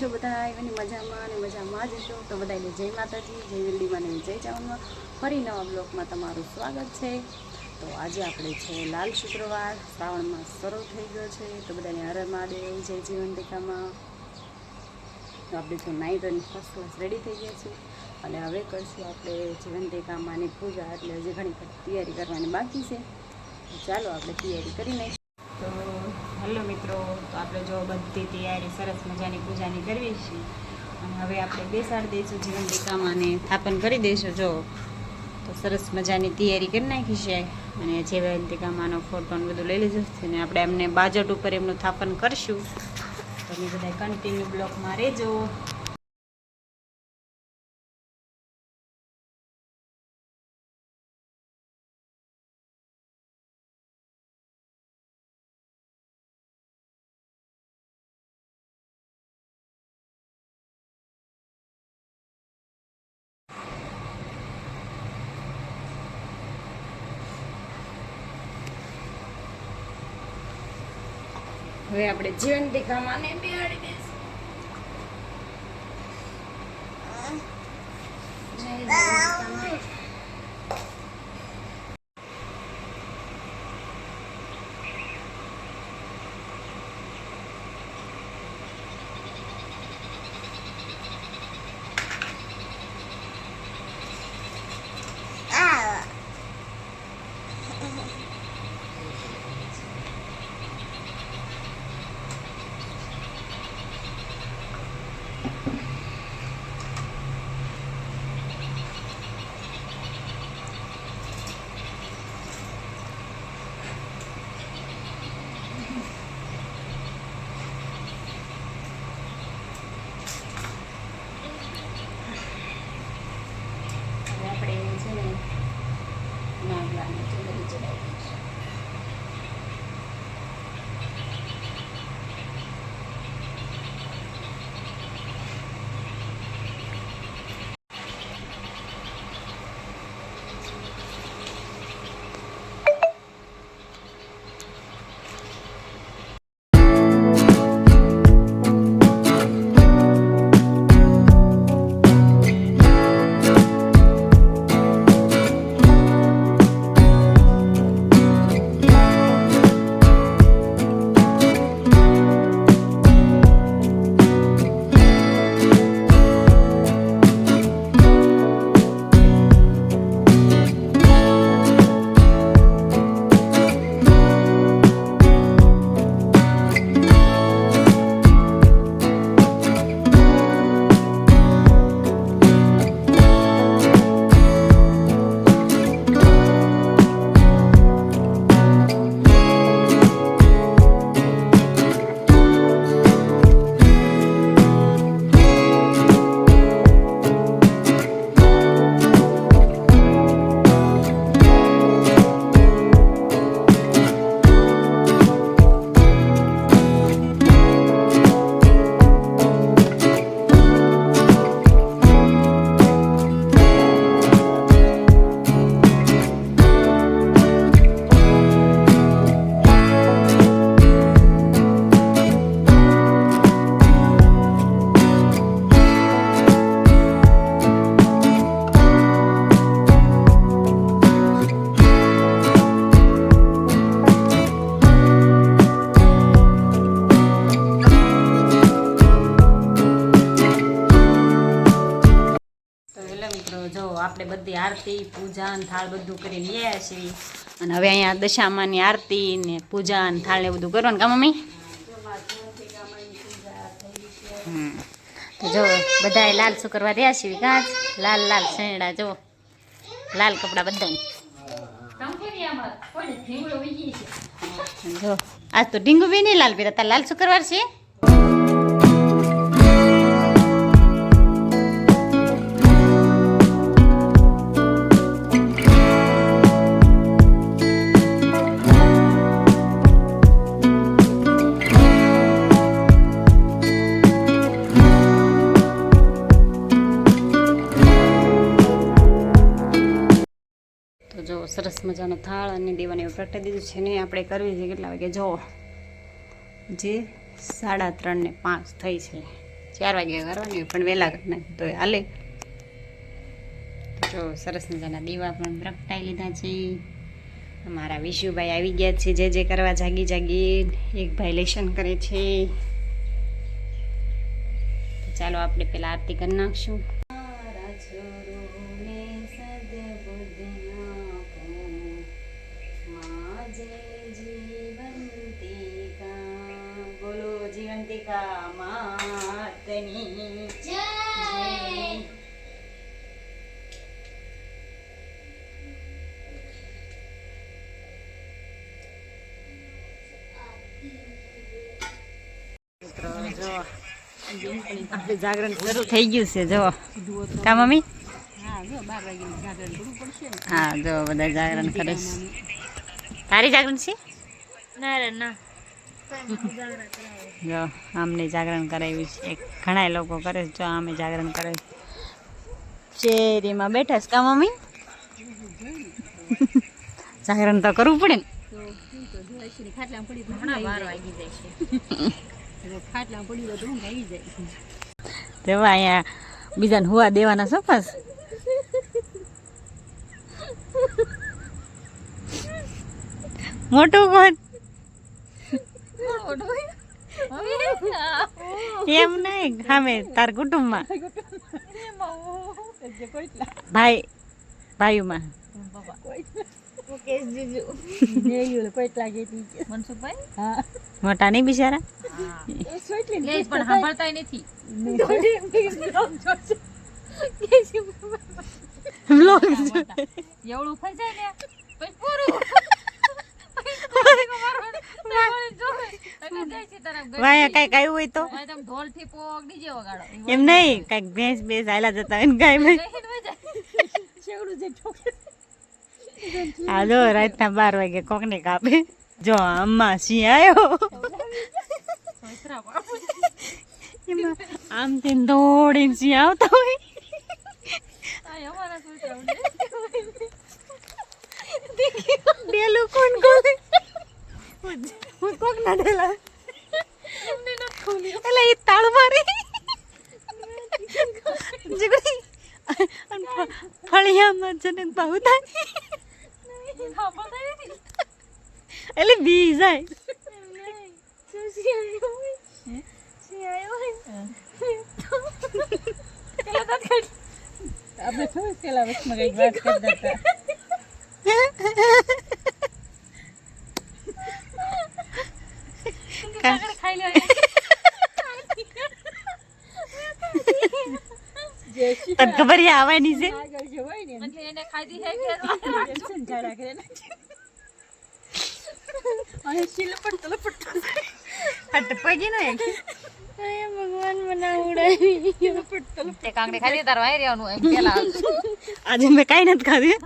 છો બધા? એની મજામાં અને મજામાં જ છો તો બધાને જય માતાજી, જય વિરડીમાં અને જય ચાવનમાં ફરી નવા બ્લોગમાં તમારું સ્વાગત છે. તો આજે આપણે છે લાલ શુક્રવાર, શ્રાવણમાં શરૂ થઈ ગયો છે. તો બધાને હર મહાદેવ, જય જીવંતિકામાં. તો આપણે તો નાઈ ધોઈને ફર્સ્ટ ક્લાસ રેડી થઈ ગયા છીએ અને હવે કરશું આપણે જીવંતિકામાંની પૂજા. એટલે હજી ઘણી તૈયારી કરવાની બાકી છે. ચાલો આપણે તૈયારી કરી નાખીએ. તો હેલો મિત્રો, તો આપણે જો બધી તૈયારી સરસ મજાની પૂજાની કરવી છે અને હવે આપણે બેસાડી દઈશું જીવંતિકામાં અને સ્થાપન કરી દઈશું. જો તો સરસ મજાની તૈયારી કરી નાખી છે અને જીવંતિકામાંનો ફોટો બધું લઈ લીધું છે ને આપણે એમને બાજટ ઉપર એમનું સ્થાપન કરીશું. તમે બધા કન્ટિન્યુ બ્લોકમાં રહેજો. હવે આપણે જીવંતિકામાં ને બેહાડી દઈશું. જય જીવંતિકામાં. જો આપણે બધી આરતી, પૂજા ને થાળ બધું કરીને ગયા છીએ અને હવે અહીંયા દશામાની આરતી ને પૂજા ને થાળ ને બધું કરવાનું. કા મમ્મી? તો જો બધા લાલ શું કરવા રહ્યા છીએ? કાચ લાલ લાલ શેરડા, જો લાલ કપડા બધા. જો આજ તો ઢીંગુ બી નહીં લાલ પહેરતા. લાલ શું કરવા છે? જો સરસ મજાનો થાળ અને દીવાને પ્રગટાવી દીધું છે ને આપણે કરવી છે કેટલા વાગે? જો જે 3:30 ને 5 થઈ છે 4 વાગે કરવાની હોય પણ વહેલા કરી નાખી તો હાલે. તો જો સરસ મજાના દીવા પણ પ્રગટાઈ લીધા છે. અમારા વિશુભાઈ આવી ગયા છે જે કરવા જાગી જાગી. એક ભાઈ લેશન કરે છે. તો ચાલો આપણે પેલા આરતી કરી નાખશું. બોલો જીવંતિકા માતની જય. આપણે જાગરણ શરૂ થઈ ગયું છે જો કા મમ્મી. હા જો બધા જાગરણ કરે છે. તારી જાગરણ છે? ના જો આમને જાગરણ કરાવ્યું છે. ઘણા લોકો કરે છે. જો આમે જાગરણ કરે શેરીમાં બેઠા છે કા મમ્મી. જાગરણ તો કરવું પડે ને. તેવા અહીંયા બીજાને હુવા દેવાના સોફાસ. મોટું કોણ એમ નહીં સામે તાર કુટુંબમાં ભાઈઓમાં મોટા નહીં બિચારા પણ સાંભળતા નથી. એવડું ફસાય ને પછી પૂરું. વાયા કઈક આવ્યું હોય તો એમ નહીં કઈક ભેંસ બેસ હાલા જતા હોય ને ગાય હા જો રાતના 12 વાગે કોક ને કાપે. જો આમાં સિંહ આવ્યો એમાં આમ તેમ દોડીને સિંહ આવતા હોય. ડેલું કોણ કોણ હું કોક ના ડેલા એટલે એ તાળ મારી ફળિયામાં જને બહુ થાય એટલે બી જાય. આપણે થોડું પેલા વચમાં કઈક વાત કરતા હતા. તને ખબર આવવાની છે ભગવાન મને ઉડાવી. આજે મેં કઈ નથી ખાધું.